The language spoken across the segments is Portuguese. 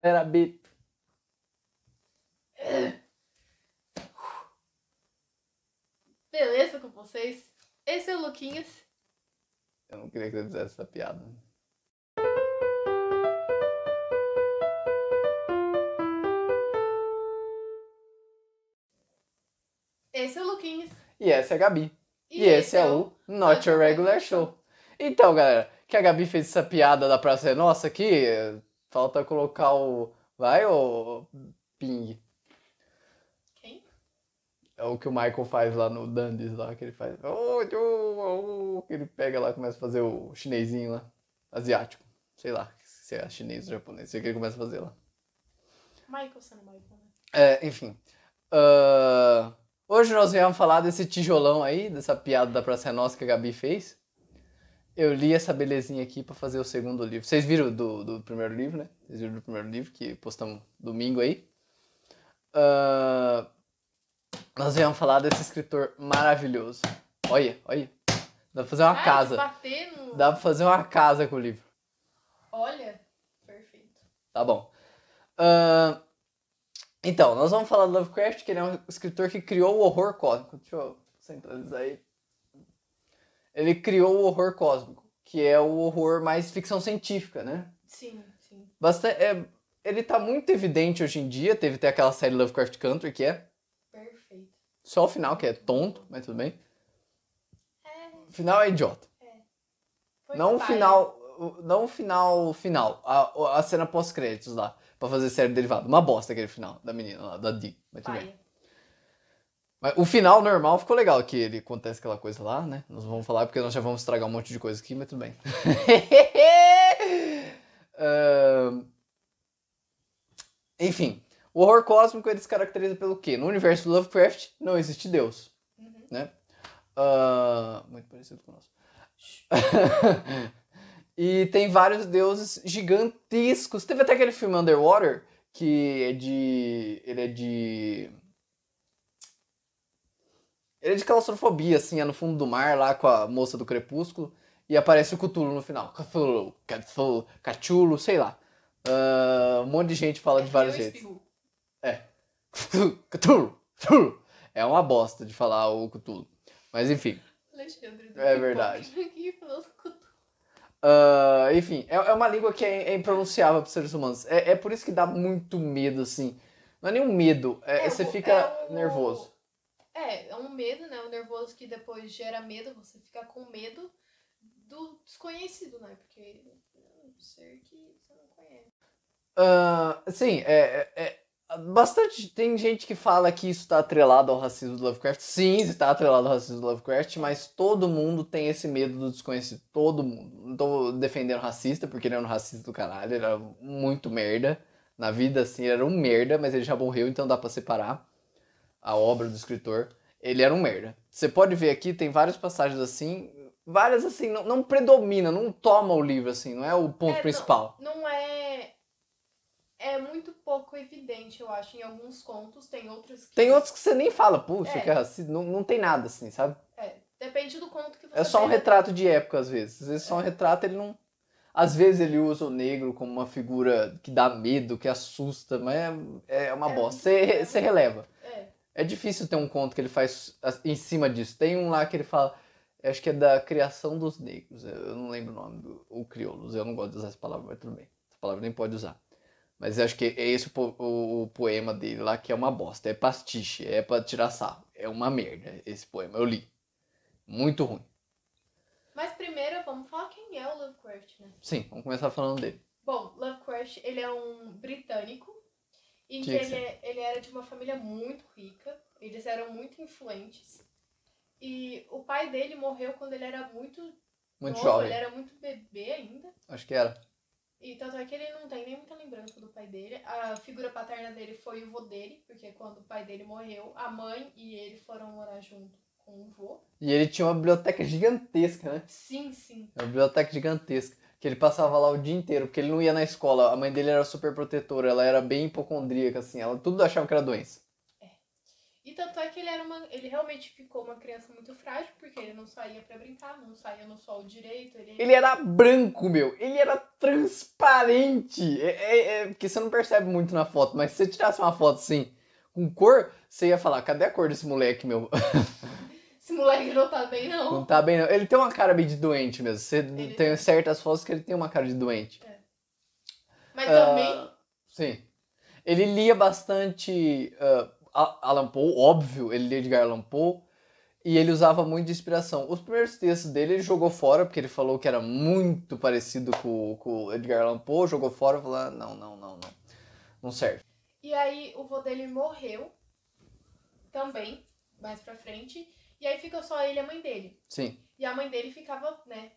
Era B. Beleza com vocês? Esse é o Luquinhas. Eu não queria que você fizesse essa piada. Esse é o Luquinhas. E essa é a Gabi. E esse é o Not Your Regular Show. Então, galera, que a Gabi fez essa piada da Praça é Nossa aqui, falta colocar o... Vai, ô Ping? Quem? É o que o Michael faz lá no Dandies, lá, que ele faz... que ele pega lá e começa a fazer o chinesinho lá, asiático. Sei lá, se é chinês ou japonês, sei que ele começa a fazer lá. Michael sendo Michael, né? Enfim. Hoje nós viemos falar desse tijolão aí, dessa piada da Praça é Nossa que a Gabi fez. Eu li essa belezinha aqui pra fazer o segundo livro. Vocês viram do primeiro livro, né? Vocês viram do primeiro livro que postamos domingo aí. Nós viemos falar desse escritor maravilhoso. Olha. Dá pra fazer uma casa. Dá pra fazer uma casa com o livro. Olha, perfeito. Tá bom. Então, nós vamos falar do Lovecraft, que ele é um escritor que criou o horror cósmico. Deixa eu centralizar aí. Ele criou o horror cósmico, que é o horror mais ficção científica, né? Sim. Ele tá muito evidente hoje em dia. Teve até aquela série Lovecraft Country, que é... Perfeito. Só o final, que é tonto, mas tudo bem. O final é idiota. Não o final. A cena pós-créditos lá, pra fazer série derivada. Uma bosta aquele final da menina lá, da Dee. Mas tudo bem. Mas o final normal ficou legal, que ele acontece aquela coisa lá, né? Nós vamos falar porque nós já vamos estragar um monte de coisa aqui, mas tudo bem. Enfim, o horror cósmico ele se caracteriza pelo quê? No universo do Lovecraft não existe Deus, né? Muito parecido com o nosso. E tem vários deuses gigantescos. Teve até aquele filme Underwater, que é de... Ele é de claustrofobia, assim, é no fundo do mar, lá com a moça do crepúsculo, e aparece o Cthulhu no final. Cthulhu, sei lá. Um monte de gente fala de vários jeitos. Cthulhu. É uma bosta de falar o Cthulhu. Mas enfim. Alexandre, é verdade. Enfim, é uma língua que é impronunciável para os seres humanos. É por isso que dá muito medo, assim. Não é nenhum medo, você fica nervoso. É um medo, né? Um nervoso que depois gera medo, você fica com medo do desconhecido, né? Porque é um ser que você não conhece. Sim, bastante. Tem gente que fala que isso está atrelado ao racismo do Lovecraft. Sim, está atrelado ao racismo do Lovecraft, mas todo mundo tem esse medo do desconhecido. Todo mundo. Não tô defendendo racista, porque ele era um racista do caralho, ele era muito merda. Na vida, assim, ele era um merda, mas ele já morreu, então dá pra separar a obra do escritor. Ele era um merda. Você pode ver aqui, tem várias passagens assim. Várias assim, não predomina, não toma o livro, assim, não é o ponto principal. Não é. É muito pouco evidente, eu acho, em alguns contos. Tem outros que... Tem outros que você nem fala, puxa, que é racista. Não tem nada assim, sabe? Depende do conto que você É só um retrato de época, às vezes. Às vezes só um retrato, ele não... Às vezes ele usa o negro como uma figura que dá medo, que assusta, mas é uma bosta. Você releva. É difícil ter um conto que ele faz em cima disso. Tem um lá que ele fala, acho que é da criação dos negros. Eu não lembro o nome, ou crioulos. Eu não gosto de usar essa palavra, mas tudo bem. Essa palavra nem pode usar. Mas eu acho que é esse o poema dele lá, que é uma bosta. É pastiche, é pra tirar sarro. É uma merda esse poema. Eu li. Muito ruim. Mas primeiro vamos falar quem é o Lovecraft, né? Sim, vamos começar falando dele. Bom, Lovecraft, ele é um britânico, em que ele era de uma família muito rica. Eles eram muito influentes. E o pai dele morreu quando ele era muito novo, jovem. Ele era muito bebê ainda. Acho que era. E tanto é que ele não tem nem muita lembrança do pai dele. A figura paterna dele foi o vô dele, porque quando o pai dele morreu, a mãe e ele foram morar junto com o vô. E ele tinha uma biblioteca gigantesca, né? Sim. Uma biblioteca gigantesca. Que ele passava lá o dia inteiro, porque ele não ia na escola. A mãe dele era super protetora, ela era bem hipocondríaca, assim. Ela tudo achava que era doença. E tanto é que ele realmente ficou uma criança muito frágil, porque ele não saía pra brincar, não saía no sol direito. Ele era branco, meu. Ele era transparente. Porque você não percebe muito na foto, mas se você tirasse uma foto assim, com cor, você ia falar, cadê a cor desse moleque, meu? Esse moleque não tá bem, não. Não tá bem, não. Ele tem uma cara meio de doente mesmo. Você Ele tem tem. certas fotos que ele tem uma cara de doente. É. Mas também... Sim. Ele lia bastante Allan Poe, óbvio, ele lia Edgar Allan Poe. E ele usava muito de inspiração. Os primeiros textos dele ele jogou fora, porque ele falou que era muito parecido com o Edgar Allan Poe. Jogou fora e falou, não. Não serve. E aí o vô dele morreu também, mais pra frente. E aí ficou só ele e a mãe dele. Sim. E a mãe dele ficava, né,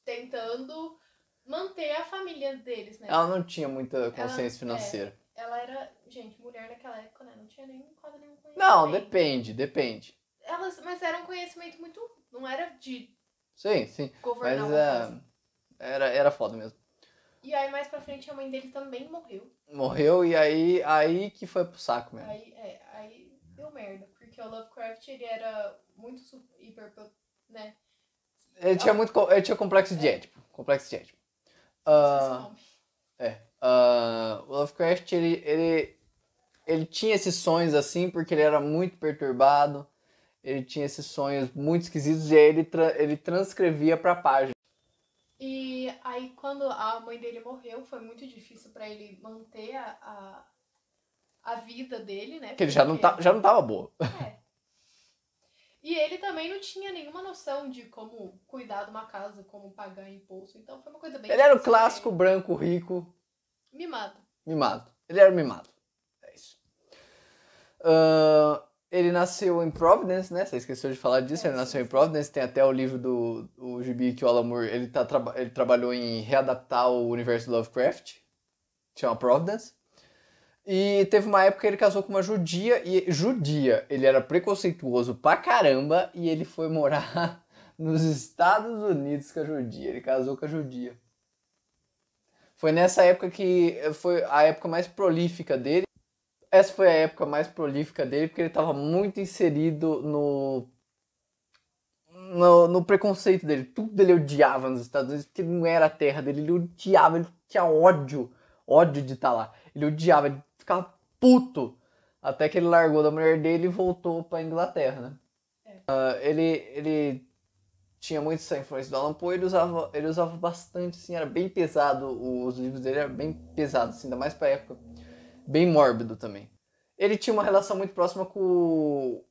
tentando manter a família deles, né? Ela não tinha muita consciência financeira. Ela era, gente, mulher naquela época, né? Não tinha quase nenhum conhecimento. Não, depende. Mas era um conhecimento muito... Não era de... Sim. Governar mas era foda mesmo. E aí, mais pra frente, a mãe dele também morreu. Morreu e aí que foi pro saco mesmo. Aí deu merda. Porque o Lovecraft, ele era muito hiper... né? Ele tinha complexo de Édipo. Complexo de Édipo. O Lovecraft, ele tinha esses sonhos assim porque ele era muito perturbado. Ele tinha esses sonhos muito esquisitos e aí ele transcrevia pra página. E aí, quando a mãe dele morreu, foi muito difícil pra ele manter a vida dele, né? Porque ele já não tava boa. E ele também não tinha nenhuma noção de como cuidar de uma casa, como pagar imposto. Então foi uma coisa bem... Ele era o clássico branco rico. Mimado. Ele era mimado. É isso. Ele nasceu em Providence, né? Você esqueceu de falar disso. Ele nasceu em Providence. Tem até o livro do gibi que o Alan Moore... Ele trabalhou em readaptar o universo do Lovecraft. Chama Providence. E teve uma época que ele casou com uma judia. E judia, ele era preconceituoso pra caramba. E ele foi morar nos Estados Unidos com a judia. Ele casou com a judia. Foi nessa época que foi a época mais prolífica dele. Essa foi a época mais prolífica dele, porque ele estava muito inserido no preconceito dele. Tudo ele odiava nos Estados Unidos, porque não era a terra dele. Ele odiava, ele tinha ódio de estar lá. Ele odiava, ele ficava puto. Até que ele largou da mulher dele e voltou pra Inglaterra, né? Ele tinha muito essa influência do Allan Poe, ele usava bastante, assim, era bem pesado, os livros dele eram bem pesados, assim, ainda mais pra época. Bem mórbido também. Ele tinha uma relação muito próxima com o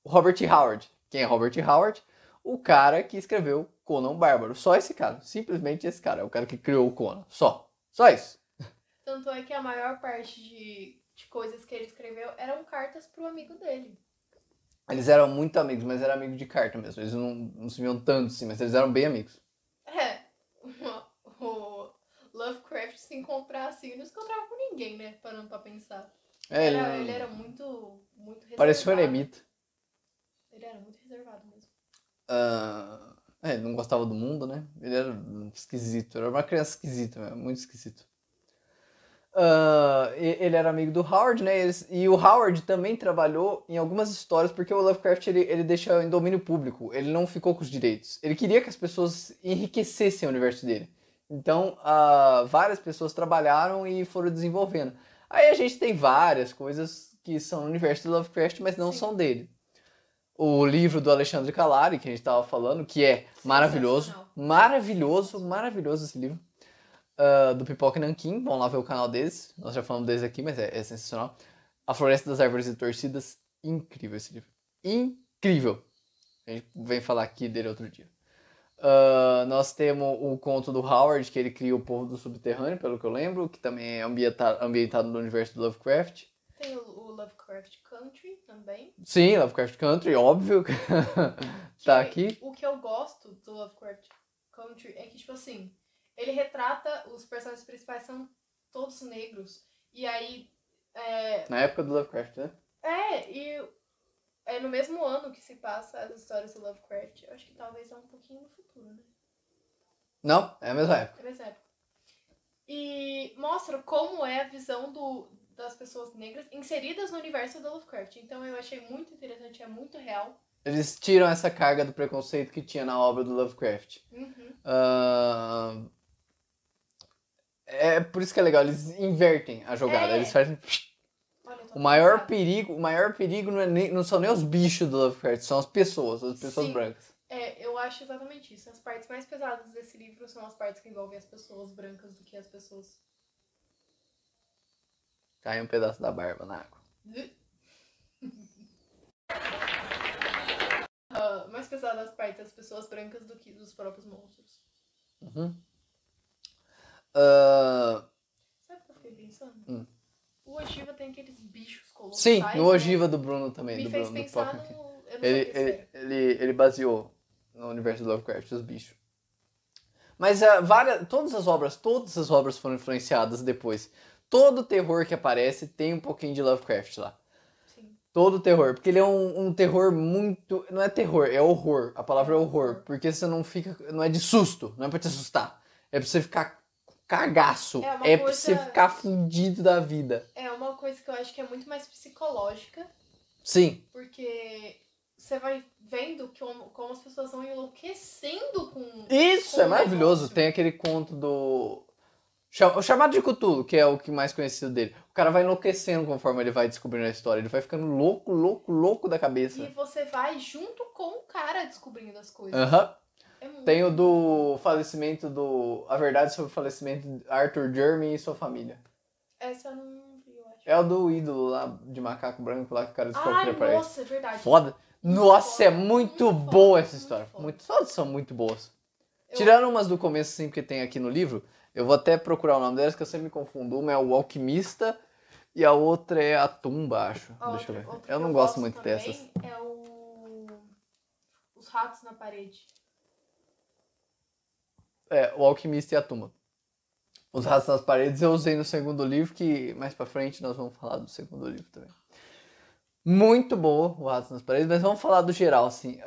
Robert Howard. Quem é Robert Howard? O cara que escreveu Conan o Bárbaro. Só esse cara. Simplesmente esse cara. É o cara que criou o Conan. Só isso. Tanto é que a maior parte de coisas que ele escreveu eram cartas pro amigo dele. Eles eram muito amigos, mas eram amigos de carta mesmo. Eles não se viam tanto assim, mas eles eram bem amigos. O Lovecraft se encontrar assim, não se encontrava com ninguém, né? Parando pra pensar. Ele era muito reservado. Parecia um eremita. Ele era muito reservado mesmo. Ele não gostava do mundo, né? Ele era esquisito. Era uma criança esquisita, muito esquisito. Ele era amigo do Howard, né? E o Howard também trabalhou em algumas histórias, porque o Lovecraft ele deixa em domínio público. Ele não ficou com os direitos. Ele queria que as pessoas enriquecessem o universo dele. Então, várias pessoas trabalharam e foram desenvolvendo. Aí a gente tem várias coisas que são no universo do Lovecraft, mas não são dele. O livro do Alexandre Calari, que a gente estava falando, que é maravilhoso. Maravilhoso esse livro. Do Pipoca e Nanquim, vão lá ver o canal deles. Nós já falamos deles aqui, mas é sensacional. A Floresta das Árvores e Torcidas, incrível esse livro. Incrível! A gente vem falar aqui dele outro dia. Nós temos o conto do Howard, que ele cria o Povo do Subterrâneo, pelo que eu lembro, que também é ambientado no universo do Lovecraft. Tem o Lovecraft Country também. Sim, Lovecraft Country, óbvio. Tá aqui. O que eu gosto do Lovecraft Country é que, tipo assim, ele retrata, os personagens principais são todos negros. E aí... Na época do Lovecraft, né? E é no mesmo ano que se passa as histórias do Lovecraft. Eu acho que talvez é um pouquinho no futuro, né? Não, é a mesma época. É a mesma época. E mostra como é a visão das pessoas negras inseridas no universo do Lovecraft. Então eu achei muito interessante, é muito real. Eles tiram essa carga do preconceito que tinha na obra do Lovecraft. É por isso que é legal, eles invertem a jogada. Eles fazem... O maior perigo não são nem os bichos do Lovecraft, são as pessoas Sim. brancas. Eu acho exatamente isso. As partes mais pesadas desse livro são as partes que envolvem as pessoas brancas do que as pessoas... Cai um pedaço da barba na água. Mais pesadas as partes das pessoas brancas do que dos próprios monstros. Sabe o que eu fiquei pensando? O Ogiva tem aqueles bichos colossais. Sim, no Ogiva do Bruno também. Me fez pensar no... Eu não ele baseou no universo do Lovecraft os bichos. Mas todas as obras foram influenciadas depois. Todo terror que aparece tem um pouquinho de Lovecraft lá. Sim. Todo terror. Porque ele é um terror muito... Não é terror, é horror. A palavra é horror. Porque você não fica... Não é de susto. Não é pra te assustar. É pra você ficar cagaço. Pra você ficar fudido da vida. É uma coisa que eu acho que é muito mais psicológica. Sim. Porque você vai vendo como as pessoas vão enlouquecendo com... Isso, é maravilhoso. Tem aquele conto do... O Chamado de Cthulhu, que é o que mais conhecido dele. O cara vai enlouquecendo conforme ele vai descobrindo a história. Ele vai ficando louco da cabeça. E você vai junto com o cara descobrindo as coisas. Tem o do falecimento A verdade sobre o falecimento de Arthur Jeremy e sua família. Essa eu não vi, eu acho. É o do ídolo lá, de macaco branco lá, que o cara descobre que aparece. Nossa, é verdade. Foda. Nossa, é muito boa essa história. Todas são muito boas. Tirando umas do começo, assim, que tem aqui no livro... Eu vou até procurar o nome delas, que eu sempre me confundo. Uma é o Alquimista e a outra é a Tumba, acho. Deixa eu ver. Eu não gosto muito dessas. É Os Ratos na Parede. O Alquimista e a Tumba. Os Ratos nas Paredes eu usei no segundo livro, que mais pra frente nós vamos falar do segundo livro também. Muito boa, o Ratos nas Paredes, mas vamos falar do geral, assim.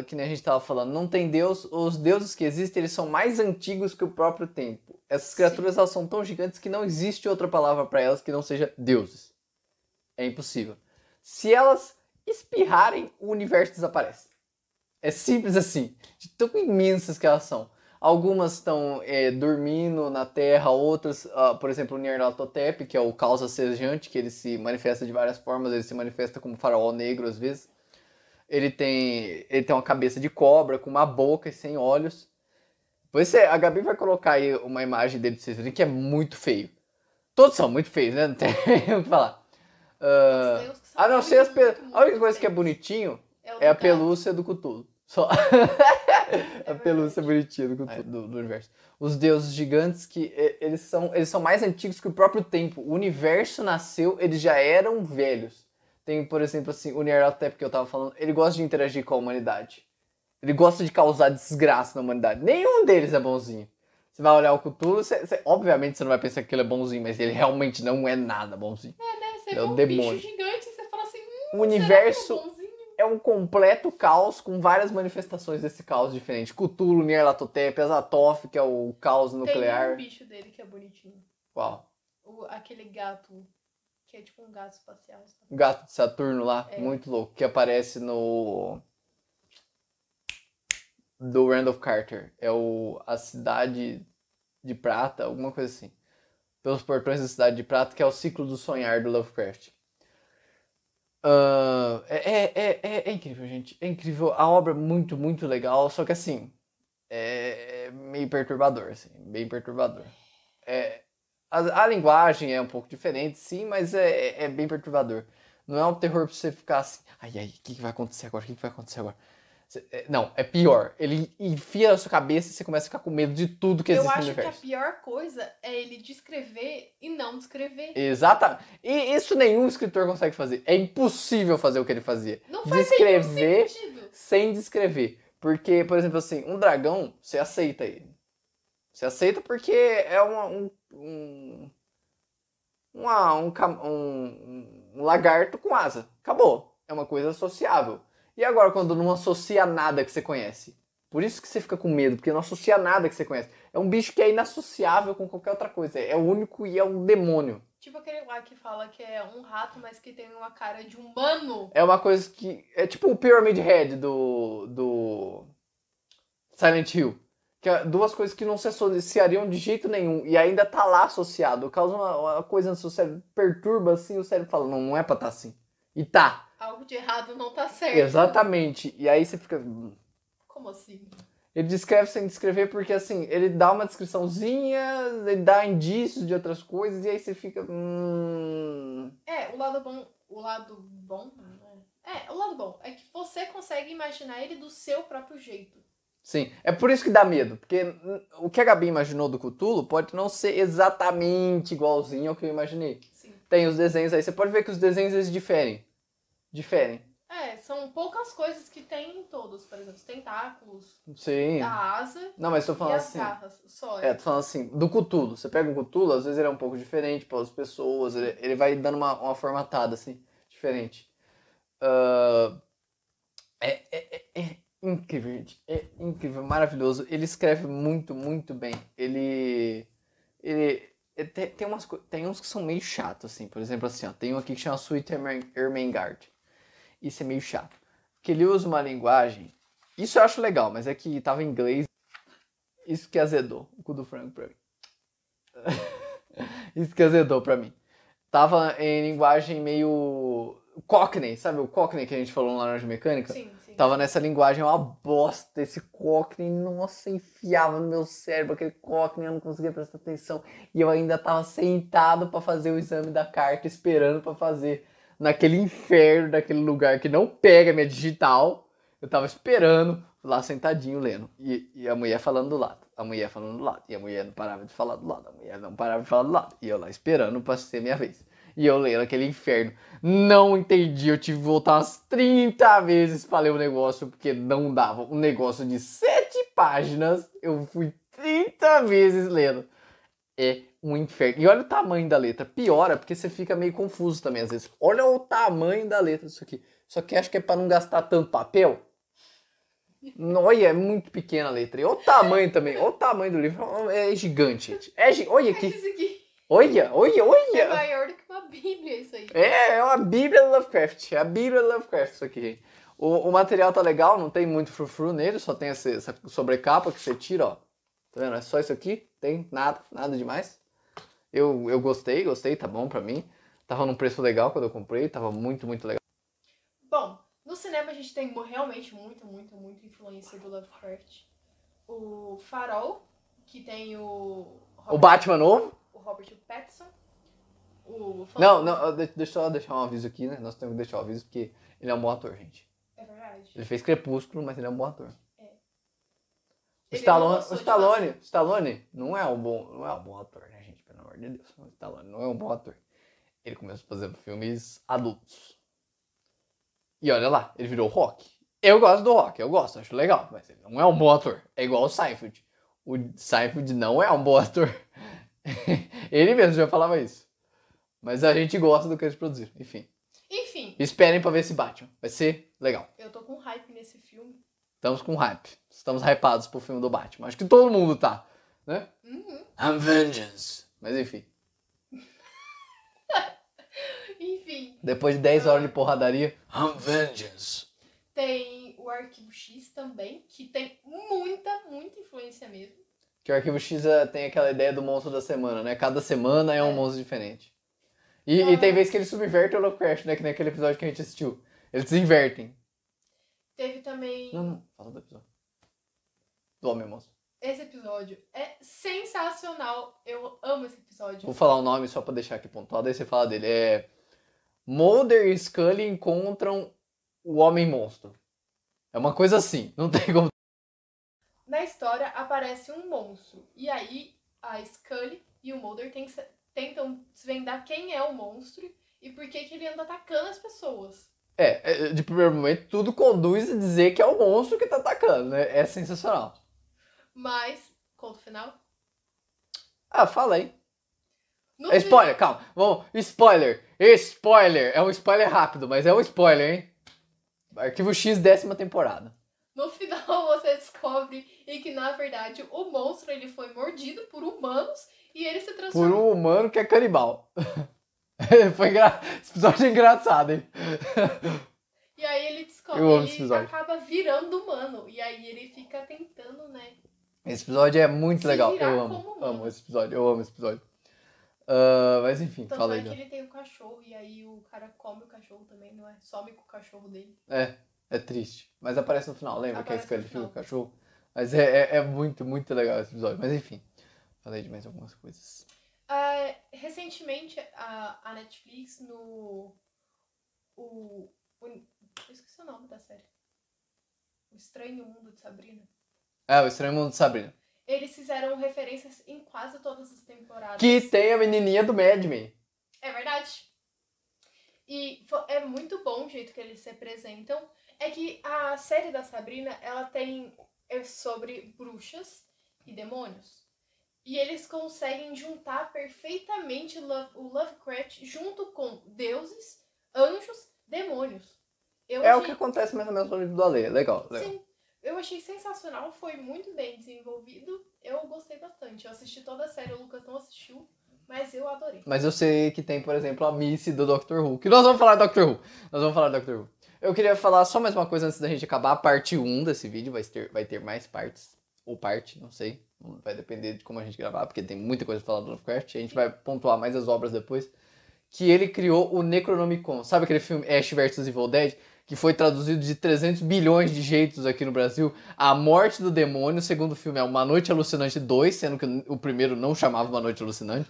Que nem a gente tava falando, não tem Deus, os deuses que existem, eles são mais antigos que o próprio tempo. Essas criaturas, elas são tão gigantes que não existe outra palavra para elas que não seja deuses. É impossível. Se elas espirrarem, o universo desaparece. É simples assim, de tão imensas que elas são. Algumas estão dormindo na Terra, outras, por exemplo, o Nyarlathotep, que é o caos acejante, que ele se manifesta de várias formas, ele se manifesta como faraó negro às vezes. Ele tem uma cabeça de cobra, com uma boca e sem olhos. Depois a Gabi vai colocar aí uma imagem dele pra vocês verem, que é muito feio. Todos são muito feios, né? Não tem o que falar. A não ser a única coisa que é bonitinho é a pelúcia do Cthulhu. Só. A pelúcia bonitinha do universo. Os deuses gigantes, que eles são mais antigos que o próprio tempo. O universo nasceu, eles já eram velhos. Tem, por exemplo, assim, o Nyarlathotep que eu tava falando, ele gosta de interagir com a humanidade. Ele gosta de causar desgraça na humanidade. Nenhum deles é bonzinho. Você vai olhar o Cthulhu, obviamente você não vai pensar que ele é bonzinho, mas ele realmente não é nada bonzinho. Né? Você é vê o um demônio. bicho gigante e você fala assim, o universo é um completo caos com várias manifestações desse caos diferente. Cthulhu, Nyarlathotep, Azathoth, que é o caos nuclear. Tem um bicho dele que é bonitinho. Qual? Aquele gato, que é tipo um gato espacial. Sabe? O gato de Saturno lá, muito louco, que aparece do Randolph Carter. É a Cidade de Prata, alguma coisa assim. Pelos portões da Cidade de Prata, que é o ciclo do sonhar do Lovecraft. É incrível, gente. É incrível. A obra é muito, muito legal. Só que assim, é meio perturbador, assim. Bem perturbador. A linguagem é um pouco diferente, sim, mas é bem perturbador. Não é um terror pra você ficar assim, ai, o que vai acontecer agora? O que vai acontecer agora? Não, é pior. Ele enfia na sua cabeça e você começa a ficar com medo de tudo que existe no universo. Eu acho que a pior coisa é ele descrever e não descrever. Exatamente. E isso nenhum escritor consegue fazer. É impossível fazer o que ele fazia. Não faz descrever sentido. Sem descrever. Porque, por exemplo, assim, um dragão, você aceita ele. Você aceita porque é um lagarto com asa. Acabou. É uma coisa associável. E agora quando não associa nada que você conhece? Por isso que você fica com medo, porque não associa nada que você conhece. É um bicho que é inassociável com qualquer outra coisa. É o único e é um demônio. Tipo aquele lá que fala que é um rato, mas que tem uma cara de humano. É uma coisa que... É tipo o Pyramid Head do Silent Hill. Que é duas coisas que não se associariam de jeito nenhum. E ainda tá lá associado. Causa uma coisa no seu cérebro. Perturba assim, o cérebro fala, não é pra estar assim. E tá. Algo de errado não tá certo. Exatamente. E aí você fica... Como assim? Ele descreve sem descrever porque, assim, ele dá uma descriçãozinha, ele dá indícios de outras coisas, e aí você fica... o lado bom... O lado bom é que você consegue imaginar ele do seu próprio jeito. Sim, é por isso que dá medo, porque o que a Gabi imaginou do Cthulhu pode não ser exatamente igualzinho ao que eu imaginei. Sim. Tem os desenhos aí, você pode ver que os desenhos eles diferem. São poucas coisas que tem em todos, por exemplo, os tentáculos, Sim. a asa não, mas tô falando e as assim, garras, só. tô falando assim, do Cthulhu. Você pega um Cthulhu, às vezes ele é um pouco diferente para as pessoas, ele vai dando uma formatada, assim, diferente. É incrível, gente. É incrível, maravilhoso. Ele escreve muito, muito bem. Ele tem uns que são meio chatos, assim. Por exemplo, assim, ó, tem um aqui que chama Sweet Ermengarde. Isso é meio chato. Porque ele usa uma linguagem... Isso eu acho legal, mas é que tava em inglês. Isso que azedou o cu do frango pra mim. Isso que azedou pra mim. Tava em linguagem meio... Cockney, sabe o Cockney que a gente falou na Laranja Mecânica? Sim. Tava nessa linguagem, uma bosta. Esse Cockney, nossa, enfiava no meu cérebro aquele Cockney, eu não conseguia prestar atenção. E eu ainda tava sentado pra fazer o exame da carta, esperando pra fazer. Naquele inferno, daquele lugar que não pega minha digital. Eu tava esperando, lá sentadinho, lendo. E a mulher falando do lado. A mulher falando do lado. E a mulher não parava de falar do lado. A mulher não parava de falar do lado. E eu lá esperando pra ser minha vez. E eu lendo aquele inferno. Não entendi. Eu tive que voltar umas 30 vezes pra ler o negócio. Porque não dava. Um negócio de 7 páginas. Eu fui 30 vezes lendo. É um inferno. E olha o tamanho da letra. Piora porque você fica meio confuso também às vezes. Olha o tamanho da letra disso aqui. Só que acho que é pra não gastar tanto papel. Olha, é muito pequena a letra. E olha o tamanho também. Olha o tamanho do livro. É gigante, gente. Olha aqui. Olha. É maior do que uma bíblia isso aí. É uma bíblia do Lovecraft. É a bíblia do Lovecraft isso aqui, gente. O material tá legal, não tem muito frufru nele. Só tem essa sobrecapa que você tira, ó. Tá vendo? É só isso aqui. Tem nada demais. Eu gostei, tá bom pra mim. Tava num preço legal quando eu comprei. Tava muito, muito legal. Bom, no cinema a gente tem realmente muita influência do Lovecraft. O Farol, que tem o Batman novo? O Robert Pattinson. Não, deixa eu só deixar um aviso aqui, né? Nós temos que deixar um aviso porque ele é um bom ator, gente. É verdade. Ele fez Crepúsculo, mas ele é um bom ator. O Stallone não é um bom ator, né, gente? Pelo amor de Deus. O Stallone não é um bom ator. Ele começou fazendo filmes adultos. E olha lá, ele virou Rock. Eu gosto do Rock, acho legal, mas ele não é um bom ator. É igual o Seinfeld. O Seinfeld não é um bom ator. Ele mesmo já falava isso. Mas a gente gosta do que eles produziram, enfim. Esperem pra ver esse Batman. Vai ser legal. Eu tô com hype nesse filme. Estamos com hype. Estamos hypados pro filme do Batman. Acho que todo mundo tá, né? Uhum. I'm vengeance. Mas enfim. Depois de 10 horas de porradaria, I'm vengeance. Tem o Arquivo X também, que tem muita influência mesmo. Que o Arquivo X tem aquela ideia do monstro da semana, né? Cada semana é um monstro diferente. E tem vezes que eles subvertem o Lovecraft, né? Que naquele episódio que a gente assistiu. Eles desinvertem. Teve também... Não. Fala do episódio. Do Homem-Monstro. Esse episódio é sensacional. Eu amo esse episódio. Vou falar o nome só pra deixar aqui pontuado, aí você fala dele. É... Mulder e Scully encontram o Homem-Monstro. É uma coisa assim. Não tem como... Na história aparece um monstro. E aí a Scully e o Mulder tentam desvendar quem é o monstro e por que ele anda atacando as pessoas. De primeiro momento, tudo conduz a dizer que é o monstro que tá atacando, né? É sensacional. Mas, conto final? Fala aí. Spoiler, calma. Vamos, spoiler. Spoiler. É um spoiler rápido, mas é um spoiler, hein? Arquivo X, 10ª temporada. No final você descobre que, na verdade, o monstro ele foi mordido por humanos E ele se por transforma... um humano que é canibal. Esse episódio é engraçado, hein? E aí ele descobre, Eu amo esse ele episódio. acaba virando humano. E aí ele fica tentando, né? Esse episódio é muito Se legal. virar Eu como humano. amo esse episódio. Eu amo esse episódio. Mas enfim, Tanto fala é aí. que Já. ele tem o cachorro e aí o cara come o cachorro também, não é? Some com o cachorro dele. É triste. Mas aparece no final, lembra Aparece que a no Scully fica com final. o cachorro? Mas é muito, muito legal esse episódio. Mas enfim, falei de mais algumas coisas. Recentemente, a Netflix eu esqueci o nome da série. O Estranho Mundo de Sabrina. O Estranho Mundo de Sabrina. Eles fizeram referências em quase todas as temporadas. Que tem a menininha do Mad Men. É verdade. E é muito bom o jeito que eles se apresentam. É que a série da Sabrina, ela é sobre bruxas e demônios. E eles conseguem juntar perfeitamente o Lovecraft junto com deuses, anjos, demônios. O que acontece mais ou menos no livro do Ale. Legal. Sim, eu achei sensacional, foi muito bem desenvolvido. Eu gostei bastante. Eu assisti toda a série, o Lucas não assistiu, mas eu adorei. Mas eu sei que tem, por exemplo, a Missy do Doctor Who. Que nós vamos falar do Doctor Who. Eu queria falar só mais uma coisa antes da gente acabar. A parte 1 desse vídeo vai ter mais partes. Ou parte, não sei. Vai depender de como a gente gravar, porque tem muita coisa pra falar do Lovecraft. A gente vai pontuar mais as obras depois. Que ele criou o Necronomicon. Sabe aquele filme Ash vs Evil Dead? Que foi traduzido de 300 bilhões de jeitos aqui no Brasil. A Morte do Demônio, o segundo filme é Uma Noite Alucinante 2, sendo que o primeiro não chamava Uma Noite Alucinante.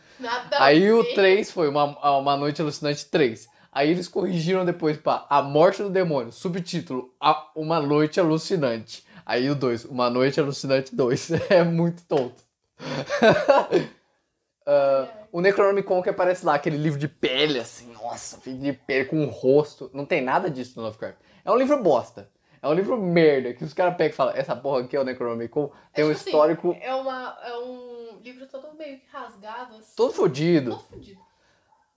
Aí o 3 foi uma Noite Alucinante 3. Aí eles corrigiram depois para A Morte do Demônio, subtítulo Uma Noite Alucinante. Aí o 2, Uma Noite Alucinante 2. É muito tonto. O Necronomicon que aparece lá, aquele livro de pele, assim, nossa, feito de pele com um rosto. Não tem nada disso no Lovecraft. É um livro bosta. É um livro merda, que os caras pegam e falam, essa porra aqui é o Necronomicon, tem um histórico... Assim, é um livro todo meio que rasgado, assim. Todo fodido.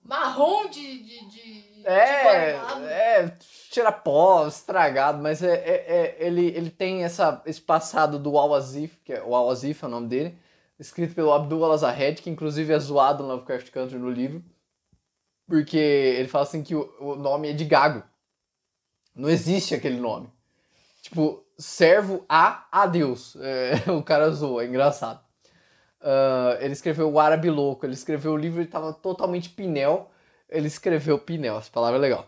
Marrom de guardado. Tira pó, estragado, mas ele tem esse passado do Al-Azif, que o Al-Azif é o nome dele, escrito pelo Abdul Al-Zahed, que inclusive é zoado no Lovecraft Country no livro, porque ele fala assim que o nome é de gago. Não existe aquele nome. Tipo, servo a Deus. O cara zoa, é engraçado. Ele escreveu o Árabe Louco, ele escreveu o livro, ele tava totalmente pinel. Ele escreveu pinel, essa palavra é legal.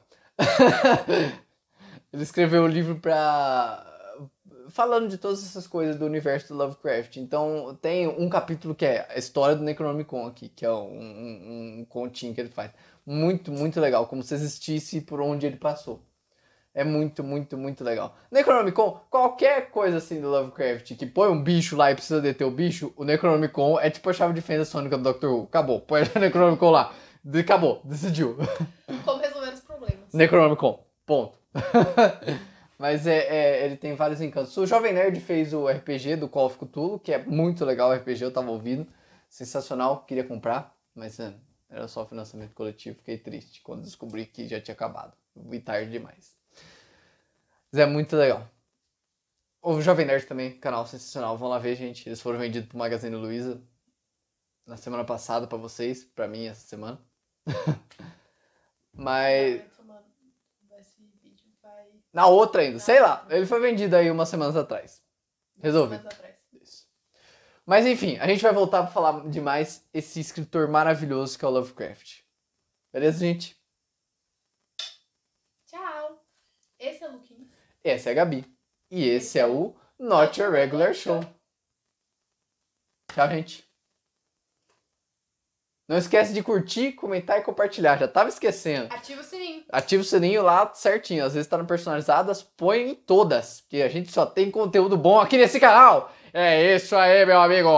Ele escreveu o livro falando de todas essas coisas do universo do Lovecraft. Então tem um capítulo que é a história do Necronomicon aqui, que é um continho que ele faz. Muito, muito legal, como se existisse por onde ele passou. É muito, muito, muito legal. Necronomicon, qualquer coisa assim do Lovecraft que põe um bicho lá e precisa deter o bicho, o Necronomicon é tipo a chave de fenda sônica do Dr. Who. Acabou, põe o Necronomicon lá. Acabou, decidiu. Como resolver os problemas. Necronomicon, ponto. Mas ele tem vários encantos. O Jovem Nerd fez o RPG do Call of Cthulhu, que é muito legal o RPG, eu tava ouvindo. Sensacional, queria comprar, mas era só financiamento coletivo. Fiquei triste quando descobri que já tinha acabado. Vi tarde demais. Mas é muito legal. O Jovem Nerd também, canal sensacional. Vão lá ver, gente. Eles foram vendidos pro Magazine Luiza na semana passada pra vocês, pra mim essa semana. Mas... Na outra ainda, sei lá. Ele foi vendido aí umas semanas atrás. Resolvi. Isso. Mas enfim, a gente vai voltar pra falar de mais esse escritor maravilhoso que é o Lovecraft. Beleza, gente? Tchau. Esse é o Luquinhos. Essa é a Gabi. E esse é o Not Your Regular Show. Tchau, gente. Não esquece de curtir, comentar e compartilhar. Já tava esquecendo. Ativa o sininho. Ativa o sininho lá certinho. Às vezes tá no personalizadas, põe em todas. Porque a gente só tem conteúdo bom aqui nesse canal. É isso aí, meu amigo.